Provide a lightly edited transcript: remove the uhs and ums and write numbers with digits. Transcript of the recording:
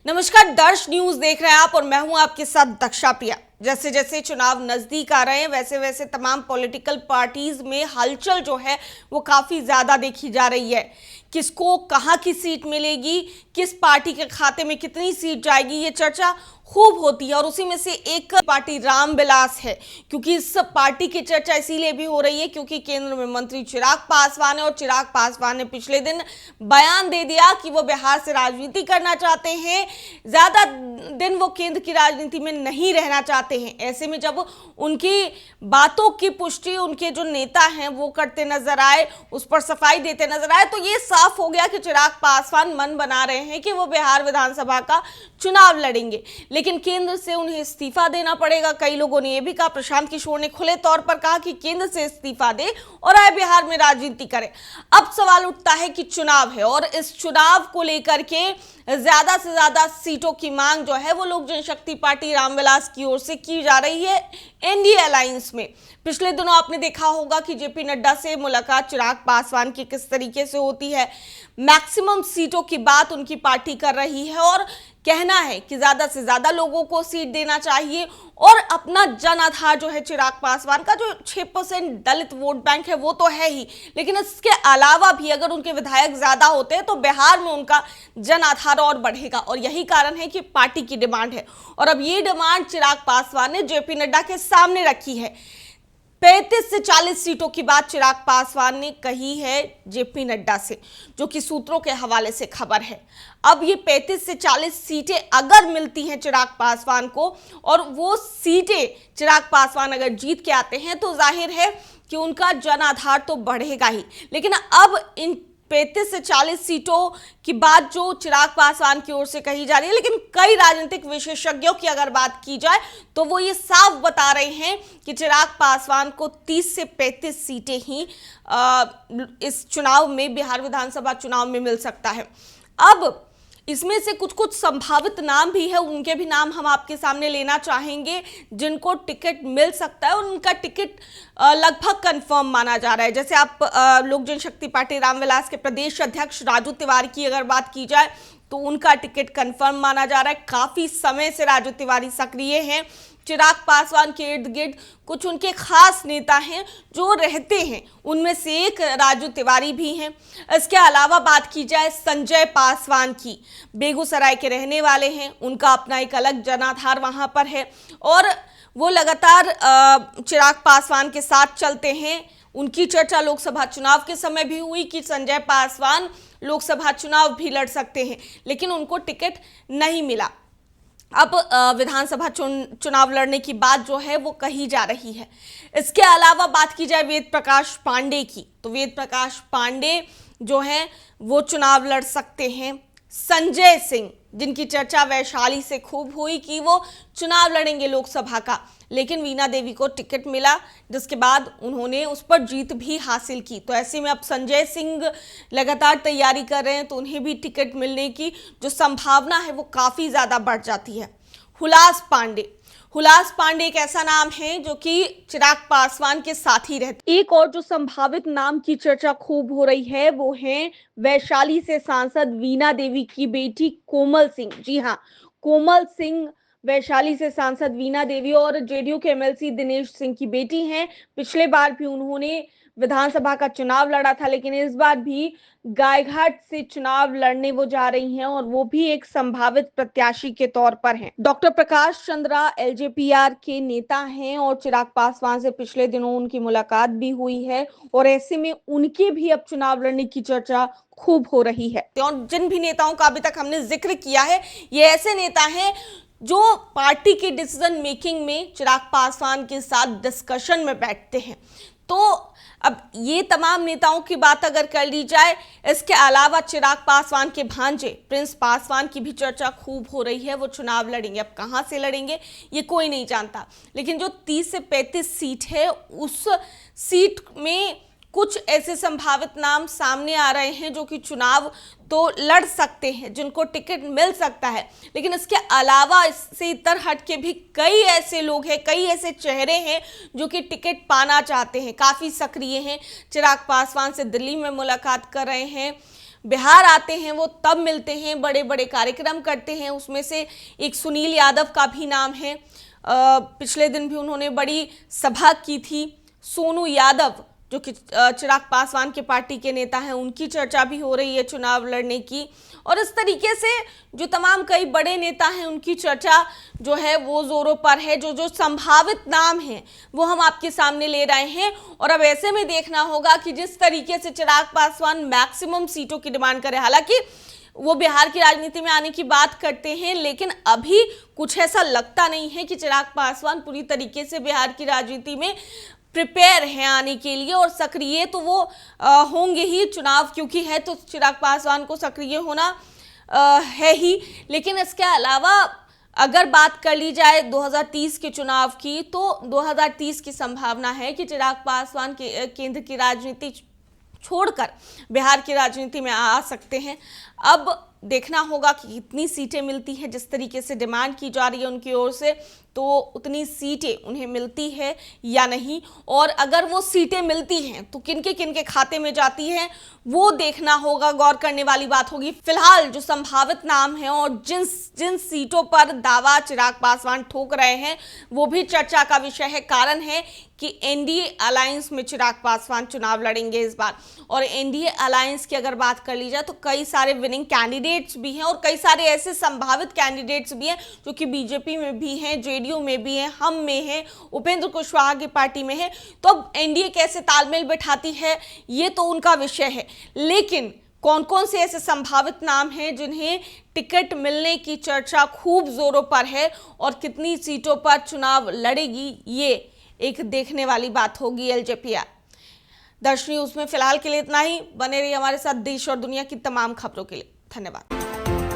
नमस्कार, दर्श न्यूज देख रहे हैं आप और मैं हूं आपके साथ दक्षा प्रिया। जैसे जैसे चुनाव नजदीक आ रहे हैं वैसे वैसे तमाम पॉलिटिकल पार्टीज में हलचल जो है वो काफी ज्यादा देखी जा रही है। किसको कहां की सीट मिलेगी, किस पार्टी के खाते में कितनी सीट जाएगी, ये चर्चा खूब होती है। और उसी में से एक पार्टी रामविलास है, क्योंकि इस पार्टी की चर्चा इसीलिए भी हो रही है क्योंकि केंद्र में मंत्री चिराग पासवान है और चिराग पासवान ने पिछले दिन बयान दे दिया कि वो बिहार से राजनीति करना चाहते हैं, ज्यादा दिन वो केंद्र की राजनीति में नहीं रहना चाहते हैं। ऐसे में जब उनकी बातों की पुष्टि उनके जो नेता हैं वो करते नजर आए, उस पर सफाई देते नजर आए, तो ये साफ हो गया कि चिराग पासवान मन बना रहे हैं कि वो बिहार विधानसभा का चुनाव लड़ेंगे, लेकिन केंद्र से उन्हें इस्तीफा देना पड़ेगा। कई लोगों ने यह भी कहा, प्रशांत किशोर ने खुले तौर पर कहा कि केंद्र से इस्तीफा दे और आए बिहार में राजनीति करे। अब सवाल उठता है कि चुनाव है और इस चुनाव को लेकर के ज्यादा से ज्यादा सीटों की मांग जो है वो लोक जनशक्ति पार्टी रामविलास की ओर से की जा रही है एनडीए अलायंस में। पिछले दिनों आपने देखा होगा कि जेपी नड्डा से मुलाकात चिराग पासवान की किस तरीके से होती है। मैक्सिमम सीटों की बात उनकी पार्टी कर रही है और कहना है कि ज्यादा से ज्यादा लोगों को सीट देना चाहिए और अपना जन आधार जो है चिराग पासवान का जो 6% दलित वोट बैंक है वो तो है ही, लेकिन इसके अलावा भी अगर उनके विधायक ज्यादा होते हैं तो बिहार में उनका जन आधार और बढ़ेगा। और यही कारण है कि पार्टी की डिमांड है और अब ये डिमांड चिराग पासवान ने जेपी नड्डा के सामने रखी है। 35 से 40 सीटों की बात चिराग पासवान ने कही है जेपी नड्डा से, जो कि सूत्रों के हवाले से खबर है। अब ये 35 से 40 सीटें अगर मिलती हैं चिराग पासवान को और वो सीटें चिराग पासवान अगर जीत के आते हैं तो जाहिर है कि उनका जन आधार तो बढ़ेगा ही, लेकिन अब इन 35 से 40 सीटों की बात जो चिराग पासवान की ओर से कही जा रही है, लेकिन कई राजनीतिक विशेषज्ञों की अगर बात की जाए तो वो ये साफ बता रहे हैं कि चिराग पासवान को 30 से 35 सीटें ही इस चुनाव में, बिहार विधानसभा चुनाव में मिल सकता है। अब इसमें से कुछ कुछ संभावित नाम भी है, उनके भी नाम हम आपके सामने लेना चाहेंगे जिनको टिकट मिल सकता है और उनका टिकट लगभग कंफर्म माना जा रहा है। जैसे आप लोक जनशक्ति पार्टी रामविलास के प्रदेश अध्यक्ष राजू तिवारी की अगर बात की जाए तो उनका टिकट कंफर्म माना जा रहा है। काफी समय से राजू तिवारी सक्रिय हैं। चिराग पासवान के इर्द गिर्द कुछ उनके खास नेता हैं जो रहते हैं, उनमें से एक राजू तिवारी भी हैं। इसके अलावा बात की जाए संजय पासवान की, बेगूसराय के रहने वाले हैं, उनका अपना एक अलग जनाधार वहां पर है और वो लगातार चिराग पासवान के साथ चलते हैं। उनकी चर्चा लोकसभा चुनाव के समय भी हुई कि संजय पासवान लोकसभा चुनाव भी लड़ सकते हैं, लेकिन उनको टिकट नहीं मिला। अब विधानसभा चुनाव लड़ने की बात जो है वो कही जा रही है। इसके अलावा बात की जाए वेद प्रकाश पांडे की, तो वेद प्रकाश पांडे जो हैं वो चुनाव लड़ सकते हैं। संजय सिंह, जिनकी चर्चा वैशाली से खूब हुई कि वो चुनाव लड़ेंगे लोकसभा का, लेकिन वीणा देवी को टिकट मिला जिसके बाद उन्होंने उस पर जीत भी हासिल की। तो ऐसे में अब संजय सिंह लगातार तैयारी कर रहे हैं तो उन्हें भी टिकट मिलने की जो संभावना है वो काफ़ी ज़्यादा बढ़ जाती है। हुलास पांडे एक ऐसा नाम है जो कि चिराग पासवान के साथ ही रहते। एक और जो संभावित नाम की चर्चा खूब हो रही है वो है वैशाली से सांसद वीणा देवी की बेटी कोमल सिंह। जी हाँ, कोमल सिंह वैशाली से सांसद वीणा देवी और जेडीयू के एमएलसी दिनेश सिंह की बेटी हैं। पिछले बार भी उन्होंने विधानसभा का चुनाव लड़ा था, लेकिन इस बार भी गायघाट से चुनाव लड़ने वो जा रही हैं और वो भी एक संभावित प्रत्याशी के तौर पर हैं। डॉक्टर प्रकाश चंद्रा एलजेपीआर के नेता हैं और चिराग पासवान से पिछले दिनों उनकी मुलाकात भी हुई है और ऐसे में उनके भी अब चुनाव लड़ने की चर्चा खूब हो रही है। और जिन भी नेताओं का अभी तक हमने जिक्र किया है ये ऐसे नेता हैं जो पार्टी के डिसीजन मेकिंग में चिराग पासवान के साथ डिस्कशन में बैठते हैं। तो अब ये तमाम नेताओं की बात अगर कर ली जाए, इसके अलावा चिराग पासवान के भांजे प्रिंस पासवान की भी चर्चा खूब हो रही है। वो चुनाव लड़ेंगे, अब कहां से लड़ेंगे ये कोई नहीं जानता, लेकिन जो 30 से 35 सीट है उस सीट में कुछ ऐसे संभावित नाम सामने आ रहे हैं जो कि चुनाव तो लड़ सकते हैं, जिनको टिकट मिल सकता है। लेकिन इसके अलावा इससे इतर हट के भी कई ऐसे लोग हैं, कई ऐसे चेहरे हैं जो कि टिकट पाना चाहते हैं, काफ़ी सक्रिय हैं। चिराग पासवान से दिल्ली में मुलाकात कर रहे हैं, बिहार आते हैं वो तब मिलते हैं, बड़े बड़े कार्यक्रम करते हैं। उसमें से एक सुनील यादव का भी नाम है। पिछले दिन भी उन्होंने बड़ी सभा की थी। सोनू यादव जो कि चिराग पासवान के पार्टी के नेता हैं, उनकी चर्चा भी हो रही है चुनाव लड़ने की। और इस तरीके से जो तमाम कई बड़े नेता हैं उनकी चर्चा जो है वो जोरों पर है। जो जो संभावित नाम हैं वो हम आपके सामने ले रहे हैं। और अब ऐसे में देखना होगा कि जिस तरीके से चिराग पासवान मैक्सिमम सीटों की डिमांड करे, हालांकि वो बिहार की राजनीति में आने की बात करते हैं, लेकिन अभी कुछ ऐसा लगता नहीं है कि चिराग पासवान पूरी तरीके से बिहार की राजनीति में प्रिपेयर हैं आने के लिए। और सक्रिय तो वो होंगे ही, चुनाव क्योंकि है तो चिराग पासवान को सक्रिय होना है ही। लेकिन इसके अलावा अगर बात कर ली जाए 2030 के चुनाव की, तो 2030 की संभावना है कि चिराग पासवान के केंद्र की राजनीति छोड़कर बिहार की राजनीति में आ सकते हैं। अब देखना होगा कि कितनी सीटें मिलती हैं। जिस तरीके से डिमांड की जा रही है उनकी ओर से, तो उतनी सीटें उन्हें मिलती है या नहीं, और अगर वो सीटें मिलती हैं तो किनके खाते में जाती हैं वो देखना होगा, गौर करने वाली बात होगी। फिलहाल जो संभावित नाम हैं और जिन सीटों पर दावा चिराग पासवान ठोक रहे हैं वो भी चर्चा का विषय है। कारण है कि एनडीए अलायंस में चिराग पासवान चुनाव लड़ेंगे इस बार। और एनडीए अलायंस की अगर बात कर ली जाए तो कई सारे विनिंग कैंडिडेट्स भी हैं और कई सारे ऐसे संभावित कैंडिडेट्स भी हैं जो कि बीजेपी में भी हैं, जेडीयू में भी हैं, हम में हैं, उपेंद्र कुशवाहा की पार्टी में है। तो अब एनडीए कैसे तालमेल बैठाती है ये तो उनका विषय है। लेकिन कौन कौन से ऐसे संभावित नाम हैं जिन्हें टिकट मिलने की चर्चा खूब जोरों पर है और कितनी सीटों पर चुनाव लड़ेगी, ये एक देखने वाली बात होगी एलजेपीआर। दर्श न्यूज में फिलहाल के लिए इतना ही। बने रहिए हमारे साथ देश और दुनिया की तमाम खबरों के लिए। धन्यवाद।